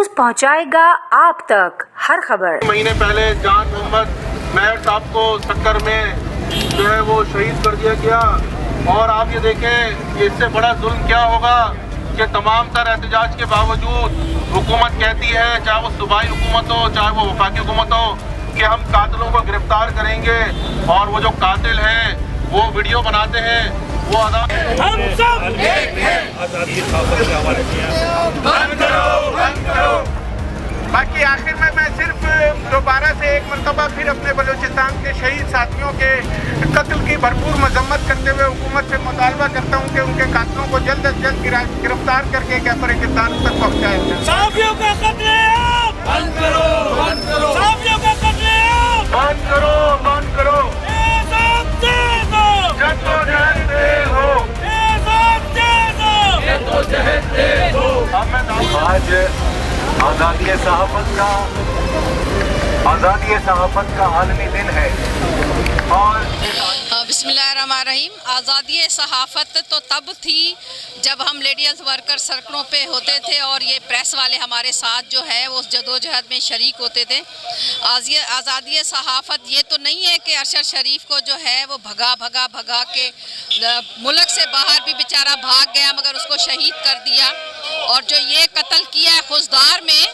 News पहुंचाएगा आप तक हर खबर। महीने पहले जान मोहम्मद मेहर साहब को टक्कर में जो है वो शहीद कर दिया गया। और आप ये देखें, इससे बड़ा जुल्म क्या होगा कि तमाम तर एहतजाज के बावजूद हुकूमत कहती है, चाहे वो सूबाई हुकूमत हो चाहे वो वफाकी हुकूमत हो, कि हम कातिलों को गिरफ्तार करेंगे। और वो जो कातिल हैं वो वीडियो बनाते हैं, वो हम सब एक हैं। बाकी आखिर में मैं सिर्फ दोबारा से एक मरतबा फिर अपने बलूचिस्तान के शहीद साथियों के कत्ल की भरपूर मजम्मत करते हुए हुकूमत से मुतालबा करता हूँ कि उनके कातिलों को जल्द अज जल्द गिरफ्तार करके कैफर गिरफ्तार तक पहुँचाया जाए। साफियों का कत्ल बंद करो, बंद करो। साफियों का कत्ल बंद करो, बंद करो। आज आज़ादी सहाफ़त का आलमी दिन है। और बिस्मिल्लाहिर्रहमानिर्रहीम। आज़ादी सहाफ़त तो तब थी जब हम लेडी हेल्थ वर्कर सड़कों पे होते थे और ये प्रेस वाले हमारे साथ जो है वो जदोजहद में शरीक होते थे। आज़ादी सहाफ़त ये तो नहीं है कि अरशद शरीफ को जो है वो भगा के मुल्क से बाहर भी बेचारा भाग गया मगर उसको शहीद कर दिया। और जो ये कत्ल किया है खुशदार में,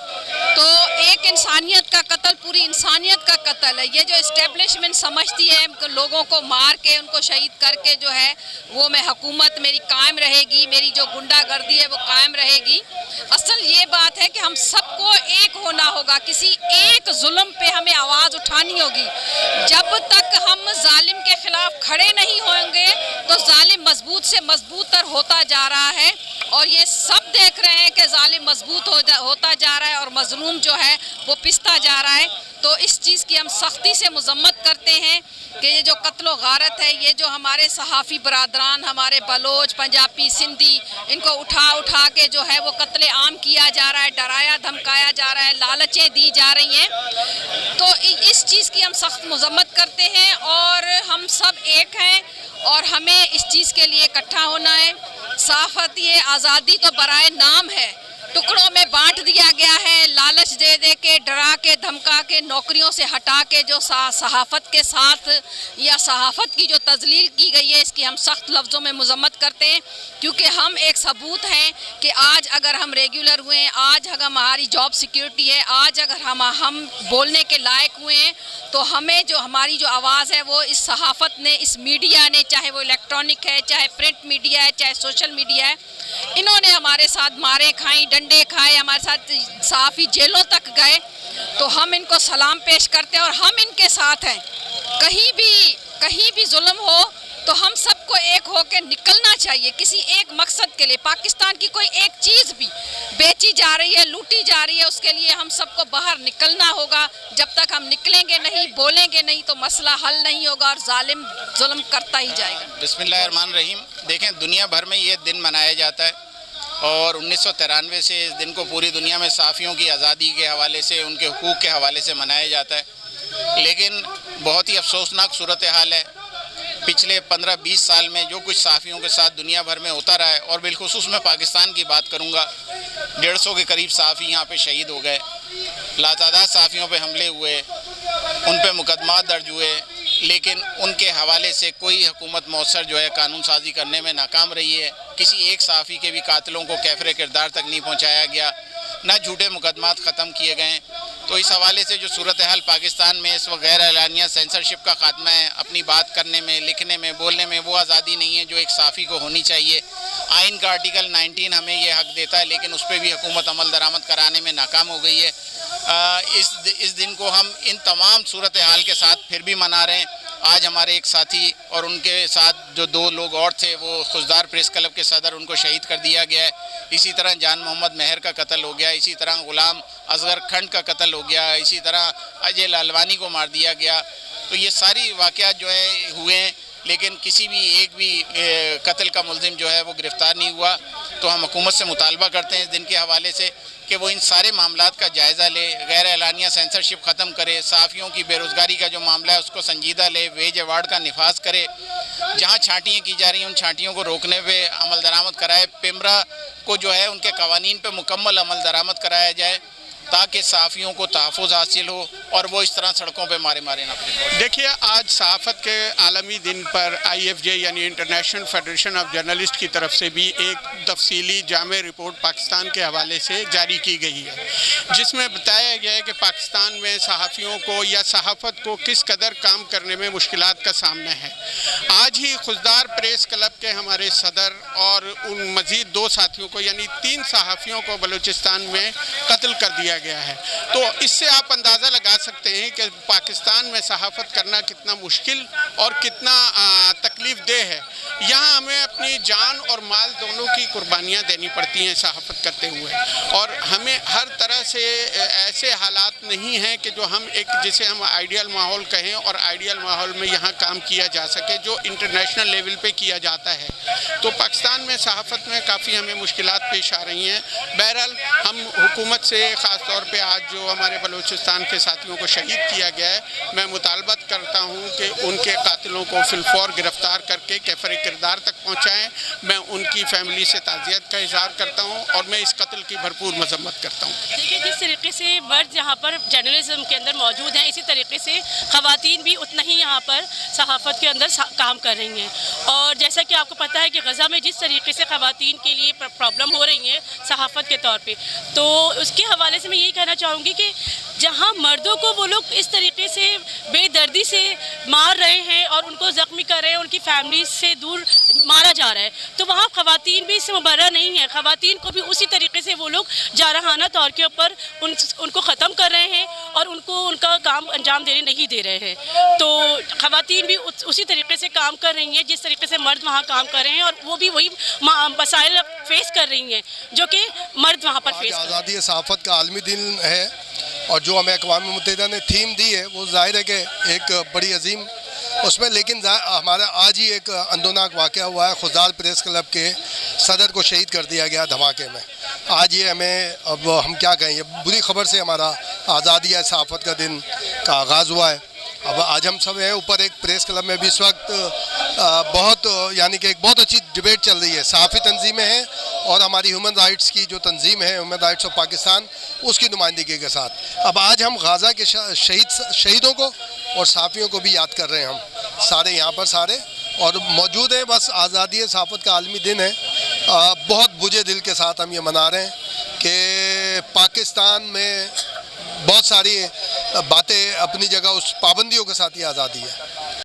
तो एक इंसानियत का कत्ल, पूरी इंसानियत का कत्ल है। ये जो इस्टेब्लिशमेंट समझती है लोगों को मार के उनको शहीद करके जो है वो मैं हुकूमत मेरी कायम रहेगी, मेरी जो गुंडागर्दी है वो कायम रहेगी। असल ये बात है कि हम सबको एक होना होगा, किसी एक जुल्म पे हमें आवाज़ उठानी होगी। जब तक हम जालिम के खिलाफ खड़े नहीं होंगे तो जालिम मजबूत से मजबूत तर होता जा रहा है। और ये सब देख रहे हैं कि जालिम मजबूत होता जा रहा है और मजलूम जो है वो पिसता जा रहा है। तो इस चीज़ की हम सख्ती से मजम्मत करते हैं कि ये जो कत्लो गारत है, ये जो हमारे सहाफ़ी बरादरान, हमारे बलोच, पंजाबी, सिंधी, इनको उठा के जो है वो कत्ले आम किया जा रहा है, डराया धमकाया जा रहा है, लालचें दी जा रही हैं। तो इस चीज़ की हम सख्त मजम्मत करते हैं और हम सब एक हैं और हमें इस चीज़ के लिए इकट्ठा होना है। सहाफ़त ये आज़ादी तो बराए नाम है, टुकड़ों में बांट दिया गया है, लालच दे के, डरा के, धमका के, नौकरियों से हटा के जो सहाफ़त के साथ या सहाफ़त की जो तजलील की गई है, इसकी हम सख्त लफ्ज़ों में मजम्मत करते हैं। क्योंकि हम एक सबूत हैं कि आज अगर हम रेगुलर हुए हैं, आज अगर हमारी जॉब सिक्योरिटी है, आज अगर हम बोलने के लायक हुए हैं, तो हमें जो हमारी जो आवाज़ है वो इस सहाफ़त ने, इस मीडिया ने, चाहे वो इलेक्ट्रॉनिक है, चाहे प्रिंट मीडिया है, चाहे सोशल मीडिया है, इन्होंने हमारे साथ मारें खाई, डंडे खाए, हमारे साथ सहाफ़ी जेलों तक गए। तो हम इनको सलाम पेश करते हैं और हम इनके साथ हैं। कहीं भी जुल्म हो तो हम सबको एक होकर निकलना चाहिए किसी एक मकसद के लिए। पाकिस्तान की कोई एक चीज़ भी बेची जा रही है, लूटी जा रही है, उसके लिए हम सबको बाहर निकलना होगा। जब तक हम निकलेंगे नहीं, बोलेंगे नहीं, तो मसला हल नहीं होगा और जालिम जुल्म करता ही जाएगा। बिस्मिल्लाहिर्रहमानिर्रहीम। देखें, दुनिया भर में ये दिन मनाया जाता है और 1993 से इस दिन को पूरी दुनिया में सहाफ़ियों की आज़ादी के हवाले से, उनके हुकूक़ के हवाले से मनाया जाता है। लेकिन बहुत ही अफसोसनाक सूरत हाल है, पिछले 15-20 साल में जो कुछ सहाफ़ियों के साथ दुनिया भर में होता रहा है, और बिलखुसूस मैं पाकिस्तान की बात करूँगा, 150 के करीब सहाफ़ी यहाँ पे शहीद हो गए, लातादाद सहाफ़ियों पे हमले हुए, उन पे मुकदमा दर्ज हुए, लेकिन उनके हवाले से कोई हुकूमत मौसर जो है कानून साजी करने में नाकाम रही है। किसी एक सहाफ़ी के भी कातिलों को कैफरे किरदार तक नहीं पहुँचाया गया, ना झूठे मुकदमात ख़त्म किए गए। तो इस हवाले से जो सूरत हाल पाकिस्तान में इस वक्त गैर एलानिया सेंसरशिप का खात्मा है, अपनी बात करने में, लिखने में, बोलने में वो आज़ादी नहीं है जो एक सहाफ़ी को होनी चाहिए। आइन का आर्टिकल 19 हमें ये हक़ देता है, लेकिन उस पर भी हुकूमत अमल दरामद कराने में नाकाम हो गई है। इस दिन को हम इन तमाम सूरत हाल के साथ फिर भी मना रहे हैं। आज हमारे एक साथी और उनके साथ जो 2 लोग और थे, वो खुशदार प्रेस क्लब के सदर, उनको शहीद कर दिया गया है। इसी तरह जान मोहम्मद मेहर का कत्ल हो गया, इसी तरह गुलाम असगर खंड का कत्ल हो गया, इसी तरह अजय लालवानी को मार दिया गया। तो ये सारी वाक़यात जो है हुए हैं, लेकिन किसी भी एक भी कत्ल का मुल्ज़िम जो है वो गिरफ़्तार नहीं हुआ। तो हम हुकूमत से मुतालबा करते हैं इस दिन के हवाले से कि वो इन सारे मामलात का जायज़ा ले, गैर एलानिया सेंसरशिप ख़त्म करे, सहाफ़ियों की बेरोज़गारी का जो मामला है उसको संजीदा ले, वेज अवार्ड का निफाज करे, जहाँ छांटियाँ की जा रही हैं उन छांटियों को रोकने पे अमल दरामद कराए, पिमरा को जो है उनके कवानीन पे मुकम्मल अमल दरामद कराया जाए। تاکہ صحافیوں کو تحفظ حاصل ہو اور وہ اس طرح سڑکوں پہ مارے نہ پڑیں۔ دیکھیے، آج صحافت کے عالمی دن پر IFJ یعنی انٹرنیشنل فیڈریشن آف جرنلسٹ کی طرف سے بھی ایک تفصیلی جامع رپورٹ پاکستان کے حوالے سے جاری کی گئی ہے، جس میں بتایا گیا ہے کہ پاکستان میں صحافیوں کو یا صحافت کو کس قدر کام کرنے میں مشکلات کا سامنا ہے۔ آج ہی خضدار پریس کلب کے ہمارے صدر اور ان مزید 2 ساتھیوں کو یعنی 3 صحافیوں کو بلوچستان میں قتل کر دیا گیا ہے۔ تو اس سے آپ اندازہ لگا سکتے ہیں کہ پاکستان میں صحافت کرنا کتنا مشکل اور کتنا تکلیف دہ ہے۔ یہاں ہمیں اپنی جان اور مال دونوں کی قربانیاں دینی پڑتی ہیں صحافت کرتے ہوئے، اور ہمیں ہر طرح سے ایسے حالات نہیں ہیں کہ جو ہم ایک جسے ہم آئیڈیل ماحول کہیں اور آئیڈیل ماحول میں یہاں کام کیا جا سکے جو انٹرنیشنل لیول پہ کیا جاتا ہے۔ تو پاکستان میں صحافت میں کافی ہمیں مشکلات پیش آ رہی ہیں۔ بہرحال ہم حکومت سے خاص طور پہ آج جو ہمارے بلوچستان کے ساتھیوں کو شہید کیا گیا ہے، میں مطالبت کرتا ہوں کہ ان کے قاتلوں کو فی الفور گرفتار کر کے کیفر کردار تک پہنچائیں۔ میں ان کی فیملی سے تعزیت کا اظہار کرتا ہوں اور میں اس قتل کی بھرپور مذمت کرتا ہوں۔ دیکھیے، جس طریقے سے مرد یہاں پر جرنلزم کے اندر موجود ہیں، اسی طریقے سے خواتین بھی اتنا ہی یہاں پر صحافت کے اندر کام کر رہی ہیں، اور جیسا کہ آپ کو پتہ ہے کہ غزہ میں جس طریقے سے خواتین کے لیے پرابلم ہو رہی ہیں صحافت کے طور پہ، تو اس کے حوالے سے میں یہی کہنا چاہوں گی کہ جہاں مردوں کو وہ لوگ اس طریقے سے بے دردی سے مار رہے ہیں اور ان کو زخمی کر رہے ہیں، ان کی فیملی سے دور مارا جا رہا ہے، تو وہاں خواتین بھی اس سے مبرہ نہیں ہیں۔ خواتین کو بھی اسی طریقے سے وہ لوگ جارحانہ طور کے اوپر ان کو ختم کر رہے ہیں اور ان کو ان کا کام انجام دینے نہیں دے رہے ہیں۔ تو خواتین بھی اسی طریقے سے کام کر رہی ہیں جس طریقے سے مرد وہاں کام کر رہے ہیں، اور وہ بھی وہی مسائل فیس کر رہی ہیں جو کہ مرد وہاں پر فیس کر رہے ہیں۔ آزادی صحافت کا عالمی دن ہے، اور جو ہمیں اقوام متحدہ نے تھیم دی ہے وہ ظاہر ہے کہ ایک بڑی عظیم اس میں، لیکن ہمارا آج ہی ایک اندوناک واقعہ ہوا ہے۔ خضدار پریس کلب کے صدر کو شہید کر دیا گیا دھماکے میں۔ آج یہ اب ہم کیا کہیں، یہ بری خبر سے ہمارا آزادی صحافت کا دن کا آغاز ہوا ہے۔ اب آج ہم سب ہیں اوپر ایک پریس کلب میں بھی اس وقت بہت یعنی کہ ایک بہت اچھی ڈبیٹ چل رہی ہے۔ صحافی تنظیمیں ہیں اور ہماری ہیومن رائٹس کی جو تنظیم ہے ہیومن رائٹس آف پاکستان، اس کی نمائندگی کے ساتھ اب آج ہم غزہ کے شہیدوں کو اور صحافیوں کو بھی یاد کر رہے ہیں۔ ہم سارے یہاں پر سارے اور موجود ہیں، بس آزادی صحافت کا عالمی دن ہے۔ بہت بجھے دل کے ساتھ ہم یہ منا رہے ہیں کہ پاکستان میں بہت ساری باتیں اپنی جگہ، اس پابندیوں کے ساتھ یہ آزادی ہے۔